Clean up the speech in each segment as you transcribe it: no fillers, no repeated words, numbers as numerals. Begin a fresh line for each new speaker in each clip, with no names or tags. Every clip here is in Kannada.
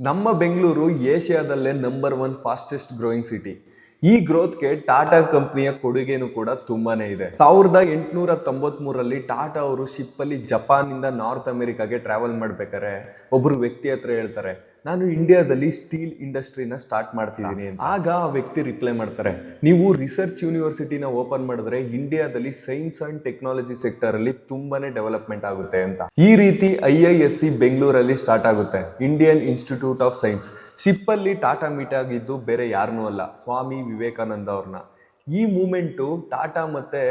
ನಮ್ಮ ಬೆಂಗಳೂರು ಏಷ್ಯಾದಲ್ಲೇ ನಂಬರ್ 1 ಫಾಸ್ಟೆಸ್ಟ್ ಗ್ರೋಯಿಂಗ್ ಸಿಟಿ. ಈ ಗ್ರೋತ್ಗೆ ಟಾಟಾ ಕಂಪ್ನಿಯ ಕೊಡುಗೆನೂ ಕೂಡ ತುಂಬಾನೇ ಇದೆ. 1893ರಲ್ಲಿ ಟಾಟಾ ಅವರು ಶಿಪ್ ಅಲ್ಲಿ ಜಪಾನ್ ಇಂದ ನಾರ್ತ್ ಅಮೆರಿಕಾಗೆ ಟ್ರಾವೆಲ್ ಮಾಡ್ಬೇಕಾರೆ ಒಬ್ರು ವ್ಯಕ್ತಿ ಹತ್ರ ಹೇಳ್ತಾರೆ, ನಾನು ಇಂಡಿಯಾದಲ್ಲಿ ಸ್ಟೀಲ್ ಇಂಡಸ್ಟ್ರಿನ ಸ್ಟಾರ್ಟ್ ಮಾಡ್ತಿದ್ದೀನಿ ಅಂತ. ಆಗ ಆ ವ್ಯಕ್ತಿ ರಿಪ್ಲೈ ಮಾಡ್ತಾರೆ, ನೀವು ರಿಸರ್ಚ್ ಯೂನಿವರ್ಸಿಟಿನ ಓಪನ್ ಮಾಡಿದ್ರೆ ಇಂಡಿಯಾದಲ್ಲಿ ಸೈನ್ಸ್ ಅಂಡ್ ಟೆಕ್ನಾಲಜಿ ಸೆಕ್ಟರ್ ಅಲ್ಲಿ ತುಂಬಾನೇ ಡೆವಲಪ್ಮೆಂಟ್ ಆಗುತ್ತೆ ಅಂತ. ಈ ರೀತಿ IISc ಬೆಂಗಳೂರಲ್ಲಿ ಸ್ಟಾರ್ಟ್ ಆಗುತ್ತೆ, Indian institute of science. Ship ಅಲ್ಲಿ ಟಾಟಾ ಮೀಟ್ ಆಗಿದ್ದು ಬೇರೆ ಯಾರನ್ನೂ ಅಲ್ಲ, ಸ್ವಾಮಿ ವಿವೇಕಾನಂದ ಅವ್ರನ್ನ. ಈ ಮೂಮೆಂಟು ಟಾಟಾ ಮತ್ತೆ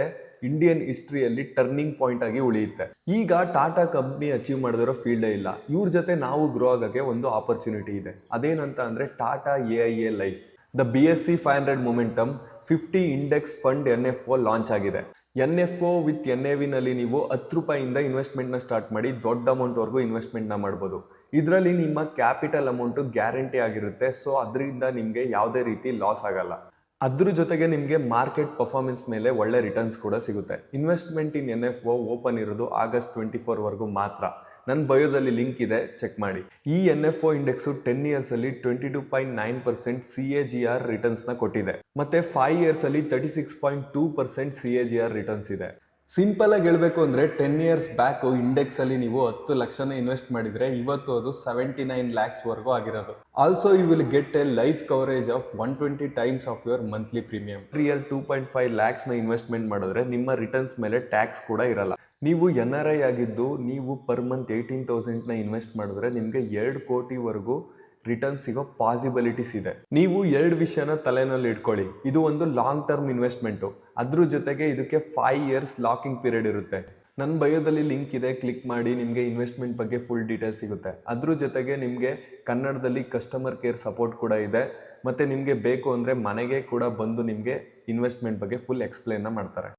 ಇಂಡಿಯನ್ ಹಿಸ್ಟ್ರಿಯಲ್ಲಿ ಟರ್ನಿಂಗ್ ಪಾಯಿಂಟ್ ಆಗಿ ಉಳಿಯುತ್ತೆ. ಈಗ ಟಾಟಾ ಕಂಪ್ನಿ ಅಚೀವ್ ಮಾಡಿದಿರೋ ಫೀಲ್ಡೇ ಇಲ್ಲ. ಇವ್ರ ಜೊತೆ ನಾವು ಗ್ರೋ ಆಗೋಕ್ಕೆ ಒಂದು ಆಪರ್ಚುನಿಟಿ ಇದೆ. ಅದೇನಂತ ಅಂದ್ರೆ Tata AIA life. The BSc 500 momentum 50 index fund NFO launch ಆಗಿದೆ. NFO ವಿತ್ NAV ನಲ್ಲಿ ನೀವು 10 ರೂಪಾಯಿಂದ ಇನ್ವೆಸ್ಟ್ಮೆಂಟ್ನ ಸ್ಟಾರ್ಟ್ ಮಾಡಿ ದೊಡ್ಡ ಅಮೌಂಟ್ವರೆಗೂ ಇನ್ವೆಸ್ಟ್ಮೆಂಟ್ನ ಮಾಡ್ಬೋದು. ಇದರಲ್ಲಿ ನಿಮ್ಮ ಕ್ಯಾಪಿಟಲ್ ಅಮೌಂಟು ಗ್ಯಾರಂಟಿ ಆಗಿರುತ್ತೆ. ಸೊ ಅದರಿಂದ ನಿಮಗೆ ಯಾವುದೇ ರೀತಿ ಲಾಸ್ ಆಗಲ್ಲ. ಅದ್ರ ಜೊತೆಗೆ ನಿಮಗೆ ಮಾರ್ಕೆಟ್ ಪರ್ಫಾರ್ಮೆನ್ಸ್ ಮೇಲೆ ಒಳ್ಳೆ ರಿಟರ್ನ್ಸ್ ಕೂಡ ಸಿಗುತ್ತೆ. ಇನ್ವೆಸ್ಟ್ಮೆಂಟ್ ಇನ್ NFO ಓಪನ್ ಇರೋದು August 24ವರೆಗೂ ಮಾತ್ರ. ನನ್ನ ಬಯೋದಲ್ಲಿ ಲಿಂಕ್ ಇದೆ, ಚೆಕ್ ಮಾಡಿ. ಈ NFO ಇಂಡೆಕ್ಸು 10 ಇಯರ್ಸ್ ಅಲ್ಲಿ 22.9% CAGR ರಿಟರ್ನ್ಸ್ನ ಕೊಟ್ಟಿದೆ. ಮತ್ತೆ 5 ಇಯರ್ಸ್ ಅಲ್ಲಿ 36.2% CAGR ರಿಟರ್ನ್ಸ್ ಇದೆ. ಸಿಂಪಲ್ ಆಗಿ ಹೇಳ್ಬೇಕು ಅಂದ್ರೆ 10 ಇಯರ್ಸ್ ಬ್ಯಾಕ್ ಇಂಡೆಕ್ಸ್ ಅಲ್ಲಿ ನೀವು 10 ಲಕ್ಷನ ಇನ್ವೆಸ್ಟ್ ಮಾಡಿದ್ರೆ ಇವತ್ತು ಅದು 79 lakhs ವರೆಗೂ ಆಗಿರೋದು. Also you will get a life coverage of 120 times of your monthly premium. Year 2.5 lakhs ನ ಇನ್ವೆಸ್ಟ್ಮೆಂಟ್ ಮಾಡಿದ್ರೆ ನಿಮ್ಮ ರಿಟರ್ನ್ಸ್ ಮೇಲೆ ಟ್ಯಾಕ್ಸ್ ಕೂಡ ಇರಲ್ಲ. ನೀವು NRI ಆಗಿದ್ದು ನೀವು ಪರ್ ಮಂತ್ 18,000ನ ಇನ್ವೆಸ್ಟ್ ಮಾಡಿದ್ರೆ ನಿಮಗೆ 2 ಕೋಟಿವರೆಗೂ ರಿಟರ್ನ್ ಸಿಗೋ ಪಾಸಿಬಿಲಿಟೀಸ್ ಇದೆ. ನೀವು 2 ವಿಷಯನ ತಲೆನಲ್ಲಿ ಇಟ್ಕೊಳ್ಳಿ. ಇದು ಒಂದು ಲಾಂಗ್ ಟರ್ಮ್ ಇನ್ವೆಸ್ಟ್ಮೆಂಟು, ಅದ್ರ ಜೊತೆಗೆ ಇದಕ್ಕೆ 5 ಇಯರ್ಸ್ ಲಾಕಿಂಗ್ ಪೀರಿಯಡ್ ಇರುತ್ತೆ. ನನ್ನ ಬಯೋದಲ್ಲಿ ಲಿಂಕ್ ಇದೆ, ಕ್ಲಿಕ್ ಮಾಡಿ, ನಿಮಗೆ ಇನ್ವೆಸ್ಟ್ಮೆಂಟ್ ಬಗ್ಗೆ ಫುಲ್ ಡೀಟೇಲ್ಸ್ ಸಿಗುತ್ತೆ. ಅದ್ರ ಜೊತೆಗೆ ನಿಮಗೆ ಕನ್ನಡದಲ್ಲಿ ಕಸ್ಟಮರ್ ಕೇರ್ ಸಪೋರ್ಟ್ ಕೂಡ ಇದೆ. ಮತ್ತು ನಿಮಗೆ ಬೇಕು ಅಂದರೆ ಮನೆಗೆ ಕೂಡ ಬಂದು ನಿಮಗೆ ಇನ್ವೆಸ್ಟ್ಮೆಂಟ್ ಬಗ್ಗೆ ಫುಲ್ ಎಕ್ಸ್ಪ್ಲೇನ್ನ ಮಾಡ್ತಾರೆ.